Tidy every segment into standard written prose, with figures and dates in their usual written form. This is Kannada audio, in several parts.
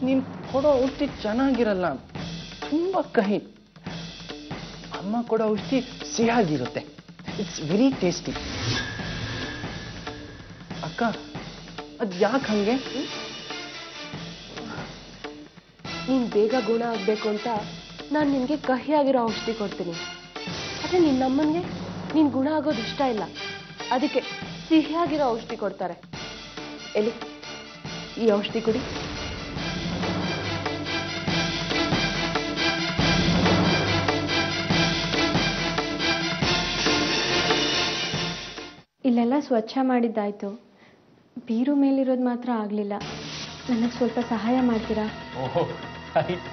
ನೀನ್ ಕೊಡೋ ಔಷಧಿ ಚೆನ್ನಾಗಿರಲ್ಲ, ತುಂಬಾ ಕಹಿ. ಅಮ್ಮ ಕೊಡೋ ಔಷಧಿ ಸಿಹಿಯಾಗಿರುತ್ತೆ. It's very tasty. ಅಕ್ಕ, ಅದ್ ಯಾಕೆ ಹಂಗೆ? ನೀನ್ ಬೇಗ ಗುಣ ಆಗ್ಬೇಕು ಅಂತ ನಾನು ನಿನ್ಗೆ ಕಹಿಯಾಗಿರೋ ಔಷಧಿ ಕೊಡ್ತೀನಿ. ಆದ್ರೆ ನಿನ್ನಮ್ಮನ್ಗೆ ನೀನ್ ಗುಣ ಆಗೋದು ಇಷ್ಟ ಇಲ್ಲ, ಅದಕ್ಕೆ ಸಿಹಿಯಾಗಿರೋ ಔಷಧಿ ಕೊಡ್ತಾರೆ. ಎಲ್ಲಿ ಈ ಔಷಧಿ ಕುಡಿ. ಇಲ್ಲೆಲ್ಲ ಸ್ವಚ್ಛ ಮಾಡಿದ್ದಾಯ್ತು, ಬೀರು ಮೇಲಿರೋದು ಮಾತ್ರ ಆಗಲಿಲ್ಲ. ನನಗೆ ಸ್ವಲ್ಪ ಸಹಾಯ ಮಾಡ್ತೀರಾ? ಓಹೋ,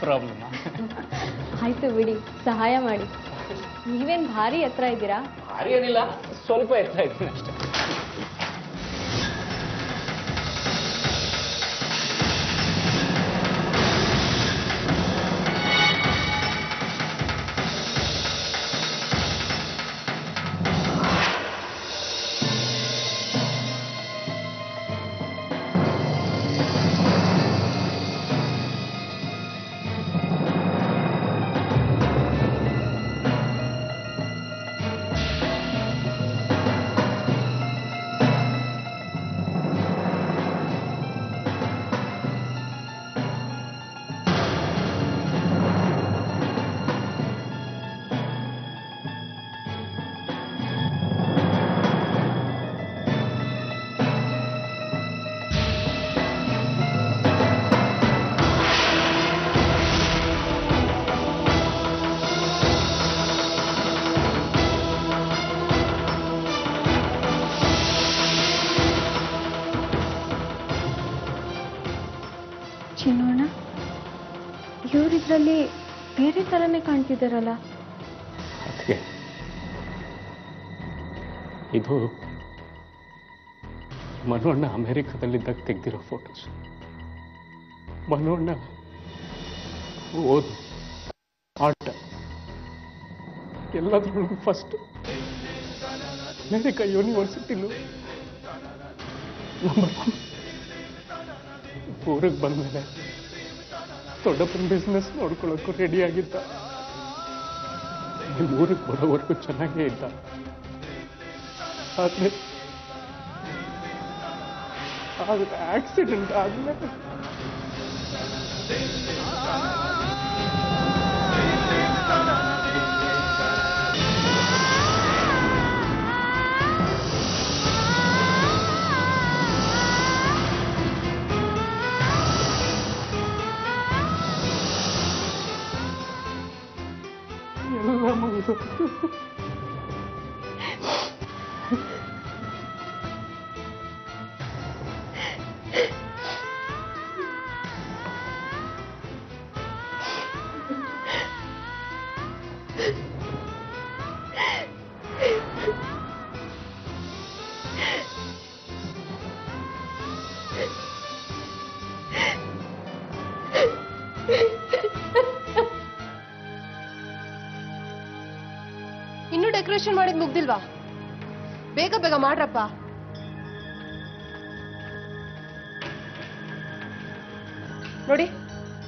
ಪ್ರಾಬ್ಲಮ್. ಆಯ್ತು ಬಿಡಿ, ಸಹಾಯ ಮಾಡಿ. ನೀವೇನು ಭಾರಿ ಎತ್ತರ ಇದ್ದೀರಾ? ಭಾರಿ ಏನಿಲ್ಲ, ಸ್ವಲ್ಪ ಎತ್ತರ ಇದ್ದೀನಿ ಅಷ್ಟೇ. ಚಿನ್ನೋಣ, ಇವರಿದ್ರಲ್ಲಿ ಬೇರೆ ಥರನೇ ಕಾಣ್ತಿದ್ದಾರಲ್ಲ. ಅದಕ್ಕೆ ಇದು ಮನೋಣ್ಣ ಅಮೆರಿಕದಲ್ಲಿದ್ದಾಗ ತೆಗೆದಿರೋ ಫೋಟೋಸ್. ಮನೋಣ್ಣ ಓದು, ಆಟ ಎಲ್ಲದರೊಳಗೂ ಫಸ್ಟ್. ಅಮೆರಿಕ ಯೂನಿವರ್ಸಿಟಿಲೂ ನಂಬರ್ 1. ಊರಿಗೆ ಬಂದಮೇಲೆ ದೊಡ್ಡಪ್ಪನ ಬಿಸ್ನೆಸ್ ನೋಡ್ಕೊಳ್ಳೋಕ್ಕೂ ರೆಡಿ ಆಗಿದ್ದ. ಊರಿಗೆ ಬರೋವರೆಗೂ ಚೆನ್ನಾಗೇ ಇದ್ದ. ಆದರೆ ಆಕ್ಸಿಡೆಂಟ್ ಆದ್ಮೇಲೆ ಎಲ್ಲ ಮುಗಿದು ಇನ್ನೂ ಡೆಕೋರೇಷನ್ ಮಾಡಿದ್ ಮುಗ್ದಿಲ್ವಾ? ಬೇಗ ಬೇಗ ಮಾಡ್ರಪ್ಪ. ನೋಡಿ,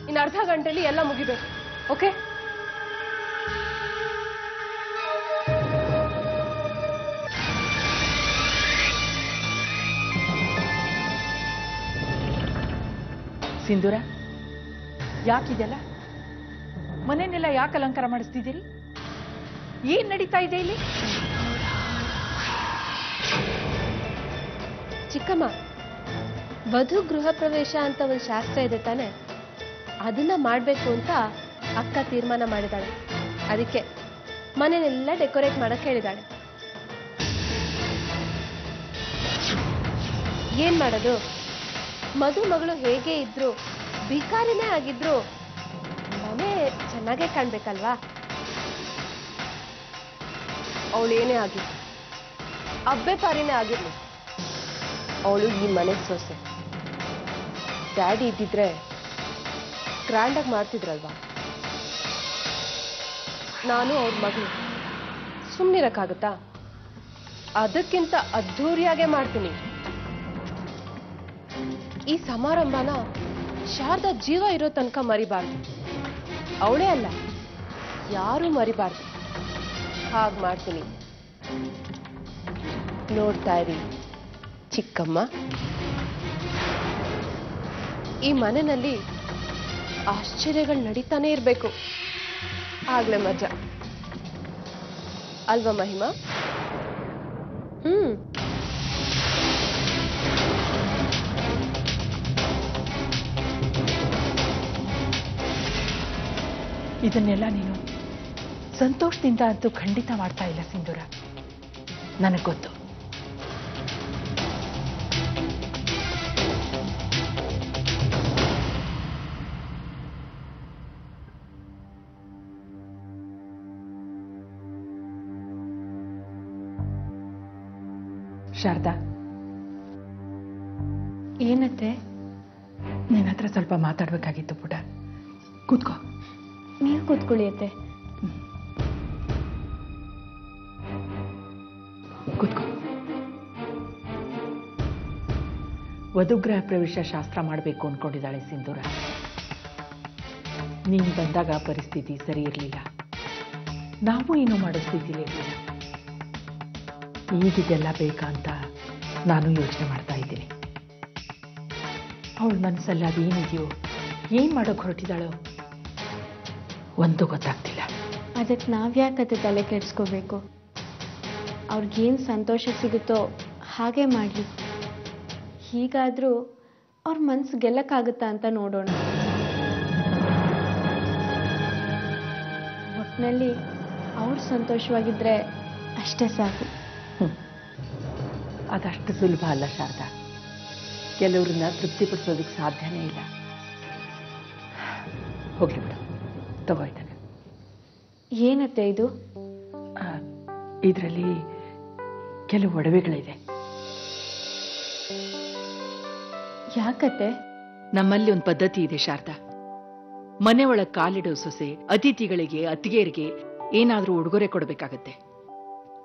ಇನ್ನು ಅರ್ಧ ಗಂಟೆಲಿ ಎಲ್ಲ ಮುಗಿಬೇಕು. ಓಕೆ? ಸಿಂಧೂರ, ಯಾಕಿದೆಲ್ಲ ಮನೆಯನ್ನೆಲ್ಲ ಯಾಕೆ ಅಲಂಕಾರ ಮಾಡಿಸ್ತಿದ್ದೀರಿ? ಏನ್ ನಡೀತಾ ಇದೆ ಇಲ್ಲಿ? ಚಿಕ್ಕಮ್ಮ, ವಧು ಗೃಹ ಪ್ರವೇಶ ಅಂತ ಒಂದು ಶಾಸ್ತ್ರ ಇದೆ ತಾನೆ, ಅದನ್ನ ಮಾಡಬೇಕು ಅಂತ ಅಕ್ಕ ತೀರ್ಮಾನ ಮಾಡಿದಾಳೆ. ಅದಕ್ಕೆ ಮನೆಯನ್ನೆಲ್ಲ ಡೆಕೋರೇಟ್ ಮಾಡಕ್ ಹೇಳಿದಾಳೆ. ಏನ್ ಮಾಡೋದು? ಮಗಳು ಹೇಗೆ ಇದ್ರು, ಭಿಕಾರಿನೇ ಆಗಿದ್ರು, ಮನೆ ಚೆನ್ನಾಗೇ ಕಾಣ್ಬೇಕಲ್ವಾ? ಅವಳೇನೇ ಆಗಿರ್ಲಿ, ಅಬ್ಬೆ ಪಾರಿನೇ ಆಗಿರ್ಲಿ, ಅವಳು ಈ ಮನೆ ಸೊಸೆ. ಡ್ಯಾಡಿ ಇದ್ದಿದ್ರೆ ಗ್ರ್ಯಾಂಡಾಗಿ ಮಾಡ್ತಿದ್ರಲ್ವಾ? ನಾನು ಅವ್ರ ಮಗಳು, ಸುಮ್ಮನಿರಕ್ಕಾಗತ್ತಾ? ಅದಕ್ಕಿಂತ ಅದ್ಧೂರಿಯಾಗೆ ಮಾಡ್ತೀನಿ. ಈ ಸಮಾರಂಭನ ಶಾರದಾ ಜೀವ ಇರೋ ತನಕ ಮರಿಬಾರ್ದು. ಅವಳೇ ಅಲ್ಲ, ಯಾರೂ ಮರಿಬಾರ್ದು. ಹಾಗೆ ಮಾಡ್ತೀನಿ. ನೋಡ್ತಾ ಇರಿ ಚಿಕ್ಕಮ್ಮ, ಈ ಮನೆಯಲ್ಲಿ ಆಶ್ಚರ್ಯಗಳು ನಡೀತಾನೆ ಇರಬೇಕು. ಆಗ್ಲೇ ಮಜಾ ಅಲ್ವಾ ಮಹಿಮಾ? ಇದನ್ನೆಲ್ಲ ನೀನು ಸಂತೋಷದಿಂದ ಅಂತೂ ಖಂಡಿತ ಮಾಡ್ತಾ ಇಲ್ಲ ಸಿಂಧೂರ, ನನಗೆ ಗೊತ್ತು. ಶಾರದಾ, ಏನತ್ತೆ? ನಿನ್ನ ಹತ್ರ ಸ್ವಲ್ಪ ಮಾತಾಡ್ಬೇಕಾಗಿತ್ತು ಪುಟ. ಕೂತ್ಕೋ. ನೀವು ಕೂತ್ಕೊಳ್ಳಿ ಅತ್ತೆ. ಕೂತ್ಕೋ. ವಧುಗೃಹ ಪ್ರವೇಶ ಶಾಸ್ತ್ರ ಮಾಡಬೇಕು ಅನ್ಕೊಂಡಿದ್ದಾಳೆ ಸಿಂಧೂರ. ನೀನು ಬಂದಾಗ ಪರಿಸ್ಥಿತಿ ಸರಿ ಇರಲಿಲ್ಲ, ನಾವು ಏನೂ ಮಾಡೋ ಸ್ಥಿತಿಲಿ ಇರಲಿಲ್ಲ. ಈಗಿದೆಲ್ಲ ಬೇಕಾ ಅಂತ ನಾನು ಯೋಚನೆ ಮಾಡ್ತಾ ಇದ್ದೀನಿ. ಅವಳ ಮನಸ್ಸಲ್ಲಿ ಅದೇನಿದೆಯೋ, ಏನು ಮಾಡೋಕೆ ಹೊರಟಿದ್ದಾಳೋ ಒಂದು ಗೊತ್ತಾಗ್ತಿಲ್ಲ. ಅದಕ್ಕೆ ನಾವ್ಯಾಕತ್ತೆ ತಲೆ ಕೆಡಿಸ್ಕೋಬೇಕು? ಅವ್ರಿಗೇನು ಸಂತೋಷ ಸಿಗುತ್ತೋ ಹಾಗೆ ಮಾಡಲಿ. ಹೀಗಾದರೂ ಅವ್ರ ಮನಸ್ಸು ಗೆಲ್ಲಕ್ಕಾಗುತ್ತಾ ಅಂತ ನೋಡೋಣ. ಒಟ್ಟಿನಲ್ಲಿ ಅವ್ರು ಸಂತೋಷವಾಗಿದ್ದರೆ ಅಷ್ಟೇ ಸಾಕು. ಅದಷ್ಟು ಸುಲಭ ಅಲ್ಲ ಶಾರದಾ. ಕೆಲವ್ರನ್ನ ತೃಪ್ತಿಪಡಿಸೋದಕ್ಕೆ ಸಾಧ್ಯನೇ ಇಲ್ಲ. ಹೋಗ್ಲಿ ಬಿಡು, ತಗೋಯ್ತಾನೆ. ಏನತ್ತೆ ಇದು? ಇದರಲ್ಲಿ ಕೆಲವು ಒಡವೆಗಳಿದೆ. ಯಾಕತ್ತೆ? ನಮ್ಮಲ್ಲಿ ಒಂದು ಪದ್ಧತಿ ಇದೆ ಶಾರದಾ. ಮನೆ ಒಳಗೆ ಕಾಲಿಡೋ ಸೊಸೆ ಅತಿಥಿಗಳಿಗೆ, ಅತ್ತಿಗೆಯರಿಗೆ ಏನಾದರೂ ಉಡುಗೊರೆ ಕೊಡಬೇಕಾಗತ್ತೆ.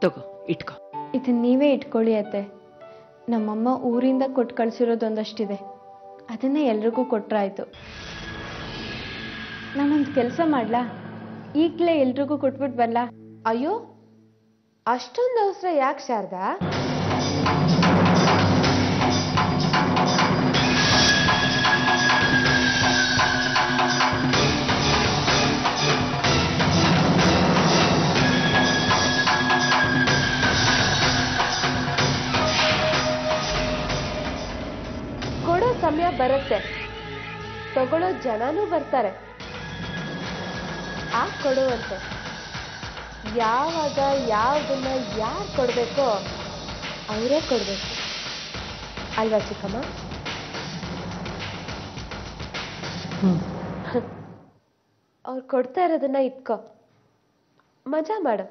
ತಗೋ, ಇಟ್ಕೋ. ಇದನ್ನ ನೀವೇ ಇಟ್ಕೊಳ್ಳಿ ಅತ್ತೆ. ನಮ್ಮಮ್ಮ ಊರಿಂದ ಕೊಟ್ಟು ಕಳಿಸಿರೋದೊಂದಷ್ಟಿದೆ, ಅದನ್ನೇ ಎಲ್ರಿಗೂ ಕೊಟ್ರಾಯ್ತು. ನಾನೊಂದು ಕೆಲಸ ಮಾಡ್ಲಾ? ಈಗಲೇ ಎಲ್ರಿಗೂ ಕೊಟ್ಬಿಟ್ಟು ಬರಲಾ? ಅಯ್ಯೋ, ಅಷ್ಟೊಂದು ಅವಸರ ಯಾಕೆ ಶಾರದಾ? ಕೊಡೋ ಸಮಯ ಬರುತ್ತೆ, ತಗೊಳ್ಳೋ ಜನನೂ ಬರ್ತಾರೆ. ಆ ಕೊಡುವಂತೆ ಯಾವಾಗ ಯಾವುದನ್ನ ಯಾರು ಕೊಡಬೇಕೋ ಅವರೇ ಕೊಡಬೇಕು ಅಲ್ವಾ ಚಿಕ್ಕಮ್ಮ? ಅವ್ರು ಕೊಡ್ತಾ ಇರೋದನ್ನ ಇಟ್ಕೋ, ಮಜಾ ಮಾಡು.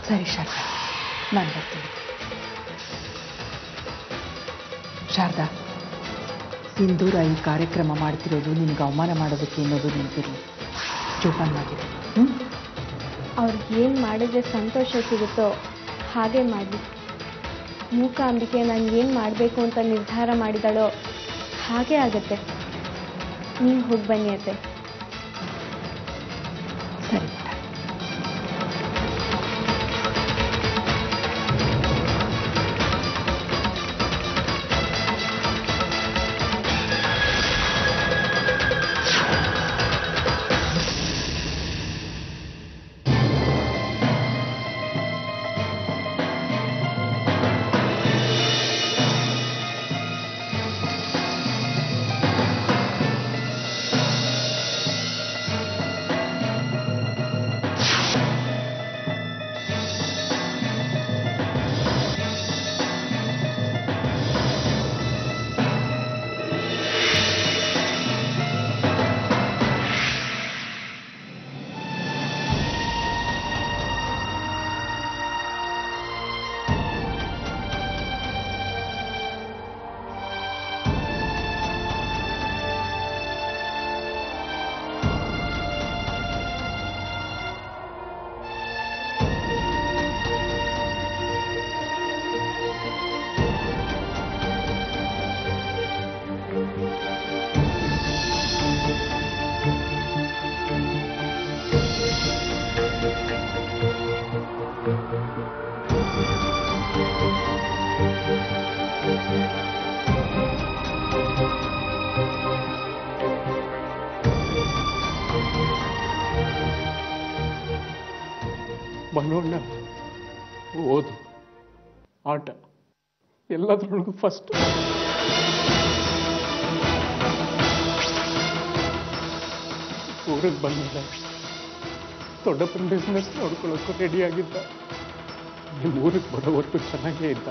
ಸರಿ ಶಾರದಾ, ನಾನು ಬರ್ತೀನಿ. ಶಾರದಾ, ಸಿಂಧೂರ ಈ ಕಾರ್ಯಕ್ರಮ ಮಾಡ್ತಿರೋದು ನಿನಗೆ ಅವಮಾನ ಮಾಡೋದಕ್ಕೆ ಅನ್ನೋದು ನೆನಪಿರಲಿ. ಜೋಪಾನವಾಗಿದೆ. ಅವ್ರಿಗೆ ಏನು ಮಾಡಿದ್ರೆ ಸಂತೋಷ ಸಿಗುತ್ತೋ ಹಾಗೆ ಮಾಡಲಿ. ಮೂಕಾಂಬಿಕೆ ನಾನು ಏನು ಮಾಡಬೇಕು ಅಂತ ನಿರ್ಧಾರ ಮಾಡಿದಳೋ ಹಾಗೆ ಆಗುತ್ತೆ. ನೀವು ಹೋಗಿ ಬನ್ನಿ ಅತ್ತೆ. ಸರಿ. ಮನೋಣ್ಣ ಓದು, ಆಟ ಎಲ್ಲದರೊಳಗೂ ಫಸ್ಟ್. ಊರಿಗೆ ಬಂದಿದ್ದ ದೊಡ್ಡಪ್ಪನ ಬಿಸ್ನೆಸ್ ನೋಡ್ಕೊಳ್ಳೋಕ್ಕೂ ರೆಡಿಯಾಗಿದ್ದ. ನಿಮ್ಮ ಊರಿಗೆ ಬರೋವರೆಗೂ ಚೆನ್ನಾಗೇ ಇದ್ದ.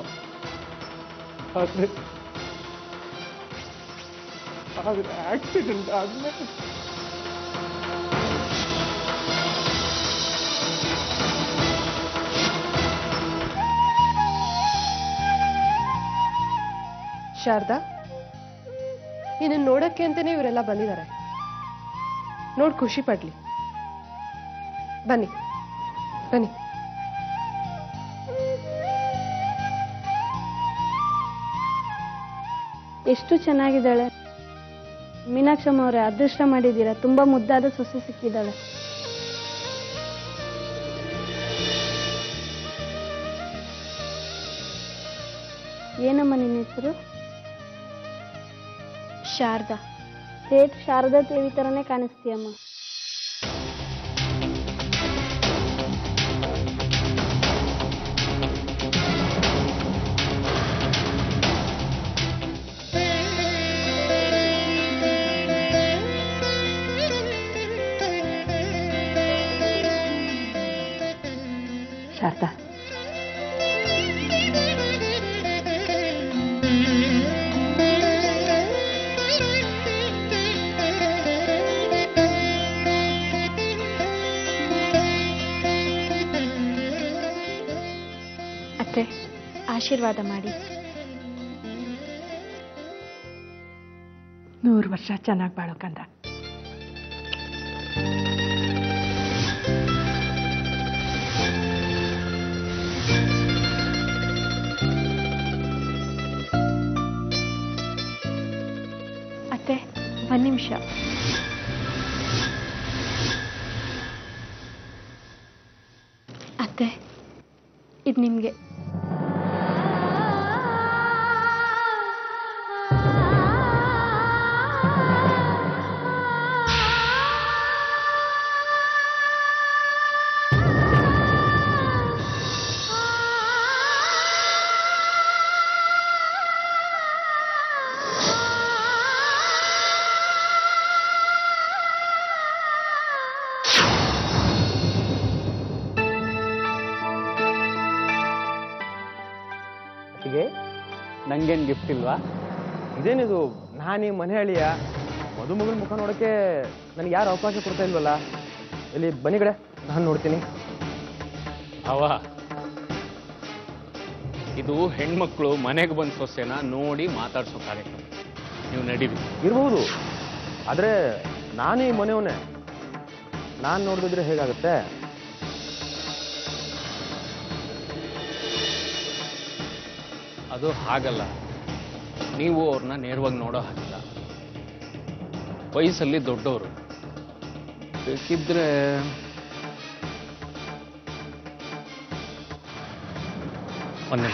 ಆದರೆ ಆಕ್ಸಿಡೆಂಟ್ ಆದ್ಮೇಲೆ ಶಾರದಾ, ನಿನ್ನ ನೋಡಕ್ಕೆ ಅಂತಾನೆ ಇವರೆಲ್ಲ ಬಂದಿದ್ದಾರೆ. ನೋಡ್ ಖುಷಿ ಪಡ್ಲಿ. ಬನ್ನಿ ಬನ್ನಿ. ಎಷ್ಟು ಚೆನ್ನಾಗಿದ್ದಾಳೆ ಮೀನಾಕ್ಷಮ್ಮ ಅವರೇ. ಅದೃಷ್ಟ ಮಾಡಿದ್ದೀರಾ, ತುಂಬಾ ಮುದ್ದಾದ ಸೊಸೆ ಸಿಕ್ಕಿದ್ದಾಳೆ. ಏನಮ್ಮ ನಿನ್ನ ಹೆಸರು? ಶಾರದಾ. ಸೇಠ್ ಶಾರದಾ ದೇವಿ ಥರನೇ ಕಾಣಿಸ್ತೀಯಮ್ಮ. ಶಾರದಾ, ಅತ್ತೆ, ಆಶೀರ್ವಾದ ಮಾಡಿ. 100 ವರ್ಷ ಚೆನ್ನಾಗಿ ಬಾಳೋ ಕಂದ. ಅತ್ತೆ, ಒಂದು ನಿಮಿಷ. ಅತ್ತೆ, ಇದು ನಿಮಗೆ. ನಂಗೇನು ಗಿಫ್ಟ್ ಇಲ್ವಾ? ಇದೇನಿದು, ನಾನು ಈ ಮನೆ ಹಳಿಯ ಮದುಮಗಳ ಮುಖ ನೋಡೋಕ್ಕೆ ನನಗೆ ಯಾರು ಅವಕಾಶ ಕೊಡ್ತಾ ಇಲ್ವಲ್ಲ. ಇಲ್ಲಿ ಬನ್ನಿ ಕಡೆ, ನಾನು ನೋಡ್ತೀನಿ. ಅವ ಇದು ಹೆಣ್ಮಕ್ಳು ಮನೆಗೆ ಬಂದ ಸೊಸೆನ ನೋಡಿ ಮಾತಾಡ್ಸೋ ಕಾರ್ಯಕ್ರಮ. ನೀವು ನಡೀರಿ. ಇರ್ಬೋದು, ಆದರೆ ನಾನು ಈ ಮನೆಯವನೇ. ನಾನು ನೋಡಿದ್ರೆ ಹೇಗಾಗುತ್ತೆ? ಅದು ಹಾಗಲ್ಲ. ನೀವು ಅವ್ರನ್ನ ನೇರವಾಗಿ ನೋಡೋ ಹಾಗಿಲ್ಲ. ವಯಸ್ಸಲ್ಲಿ ದೊಡ್ಡವರು. ಬೇಕಿದ್ರೆ ಒಂದೇ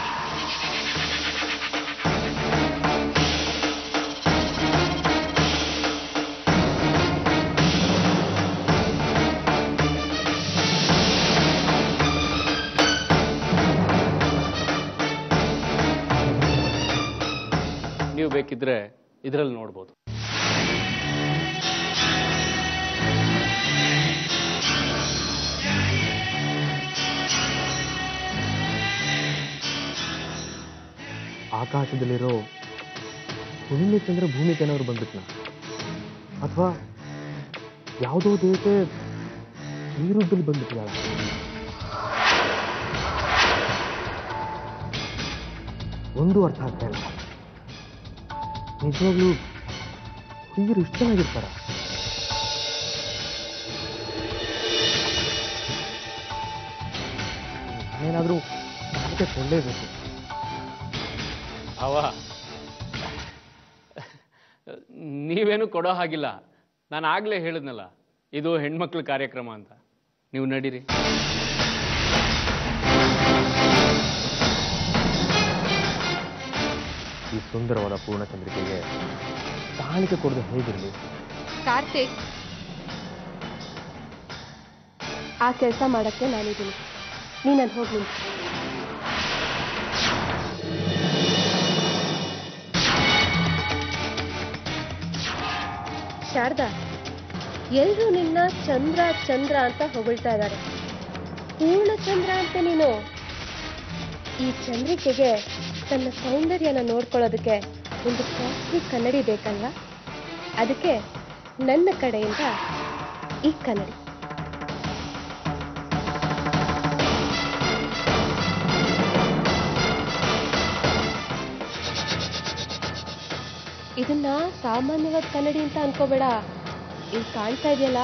ನೀವು ಬೇಕಿದ್ರೆ ಇದರಲ್ಲಿ ನೋಡ್ಬೋದು. ಆಕಾಶದಲ್ಲಿರೋ ಹುಣ್ಣಿಮೆ ಚಂದ್ರ ಭೂಮಿಗೆ ಏನಾದ್ರು ಬಂದ್ಬಿಟ್ನ, ಅಥವಾ ಯಾವುದೋ ದೇವತೆ ನೀರುದ್ದಲ್ಲಿ ಬಂದ್ಬಿಟ್ಟಿದ್ದಾಳ. ಒಂದು ಅರ್ಥ ಆಗ್ತಾ ಇಲ್ಲ. ನಿಜವಾಗ್ಲೂ ಹುಡುಗಿರು ಇಷ್ಟು ಚೆನ್ನಾಗಿರ್ತಾರ? ನಾನೇನಾದ್ರೂ ಅದಕ್ಕೆ ಕೊಳ್ಳೇಬೇಕು. ಅವ ನೀವೇನು ಕೊಡೋ ಹಾಗಿಲ್ಲ. ನಾನು ಆಗ್ಲೇ ಹೇಳಿದ್ನಲ್ಲ, ಇದು ಹೆಣ್ಮಕ್ಳ ಕಾರ್ಯಕ್ರಮ ಅಂತ. ನೀವು ನಡೀರಿ. ಈ ಸುಂದರವಾದ ಪೂರ್ಣಚಂದ್ರಿಕೆಗೆ ಕಾಣಿಕೆ ಕೊಡದೆ ಹೇಗಿರಲಿ? ಕಾರ್ತಿಕ್, ಆ ಕೆಲಸ ಮಾಡಕ್ಕೆ ನಾನಿದ್ದೀನಿ. ನೀನಲ್ಲಿ ಹೋಗಿ ನಿಂತು. ಶಾರದಾ, ಎಲ್ಲರೂ ನಿನ್ನ ಚಂದ್ರ ಚಂದ್ರ ಅಂತ ಹೊಗಳ್ತಾ ಇದ್ದಾರೆ. ಪೂರ್ಣಚಂದ್ರ ಅಂತ ನೀನು. ಈ ಚಂದ್ರಿಕೆಗೆ ತನ್ನ ಸೌಂದರ್ಯನ ನೋಡ್ಕೊಳ್ಳೋದಕ್ಕೆ ಒಂದು ಕಾಸ್ಟ್ಲಿ ಕನ್ನಡಿ ಬೇಕಲ್ಲ? ಅದಕ್ಕೆ ನನ್ನ ಕಡೆಯಿಂದ ಈ ಕನ್ನಡಿ. ಇದನ್ನ ಸಾಮಾನ್ಯವಾದ ಕನ್ನಡಿ ಅಂತ ಅನ್ಕೋಬೇಡ. ಇಲ್ಲಿ ಕಾಣ್ತಾ ಇದೆಯಲ್ಲ,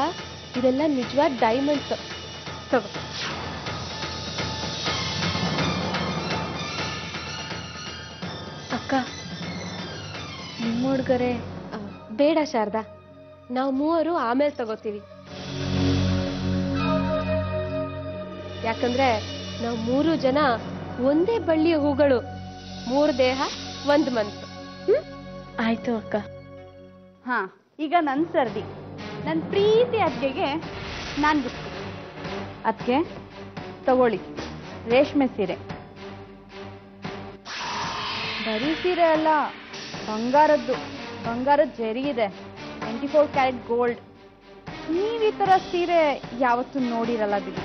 ಇದೆಲ್ಲ ನಿಜವಾದ ಡೈಮಂಡ್ಸ್. ತಗೋ. ಅಕ್ಕ, ನಿಮ್ಮ ಹುಡುಗರೆ ಬೇಡ ಶಾರದಾ, ನಾವು ಮೂವರು ಆಮೇಲೆ ತಗೋತೀವಿ. ಯಾಕಂದ್ರೆ ನಾವು 3 ಜನ ಒಂದೇ ಬಳ್ಳಿಯ ಹೂಗಳು, 3 ದೇಹ 1 ಮನಸ್ಸು. ಆಯ್ತು ಅಕ್ಕ. ಹಾ, ಈಗ ನನ್ನ ಸರ್ದಿ. ನನ್ನ ಪ್ರೀತಿ ಅತ್ತಿಗೆಗೆ ನಾನು ಗಿಫ್ಟ್. ಅದಕ್ಕೆ ತಗೊಳ್ಳಿ, ರೇಷ್ಮೆ ಸೀರೆ. ಬರೀ ಸೀರೆ ಅಲ್ಲ, ಬಂಗಾರದ ಜರಿ ಇದೆ, 24 ಕ್ಯಾರೆಟ್ ಗೋಲ್ಡ್. ನೀವು ಈ ಥರ ಸೀರೆ ಯಾವತ್ತೂ ನೋಡಿರಲ್ಲ ಬಿಡಿ.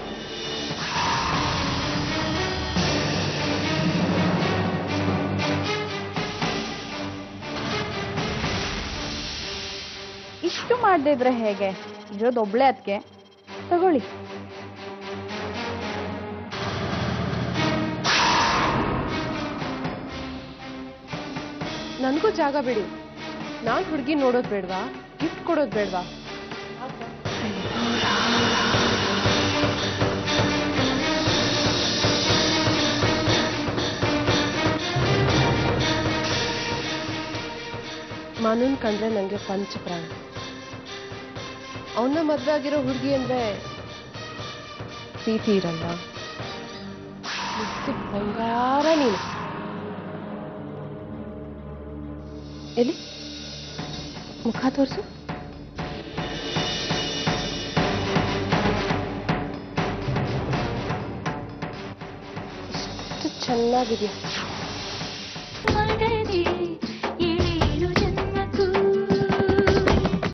ಇಷ್ಟು ಮಾಡದೇ ಇದ್ರೆ ಹೇಗೆ? ಇರೋದು ಒಬ್ಳೆ ಅದಕ್ಕೆ. ತಗೊಳ್ಳಿ. ನನಗೂ ಜಾಗ ಬಿಡಿ. ನಾನು ಹುಡುಗಿ ನೋಡೋದು ಬೇಡವಾ? ಗಿಫ್ಟ್ ಕೊಡೋದು ಬೇಡವಾ? ಮನನ್ ಕಂಡ್ರೆ ನನಗೆ ಪಂಚಪ್ರಾಣ. ಅವನ್ನ ಮದ್ವೆ ಆಗಿರೋ ಹುಡುಗಿ ಅಂದ್ರೆ ಪ್ರೀತಿ ಇರಲ್ಲ. ಮುದ್ದು ಬಂಗಾರ ನೀನು. ಎಲ್ಲಿ ಮುಖ ತೋರಿಸು. ಎಷ್ಟು ಚೆನ್ನಾಗಿದೆಯಾ.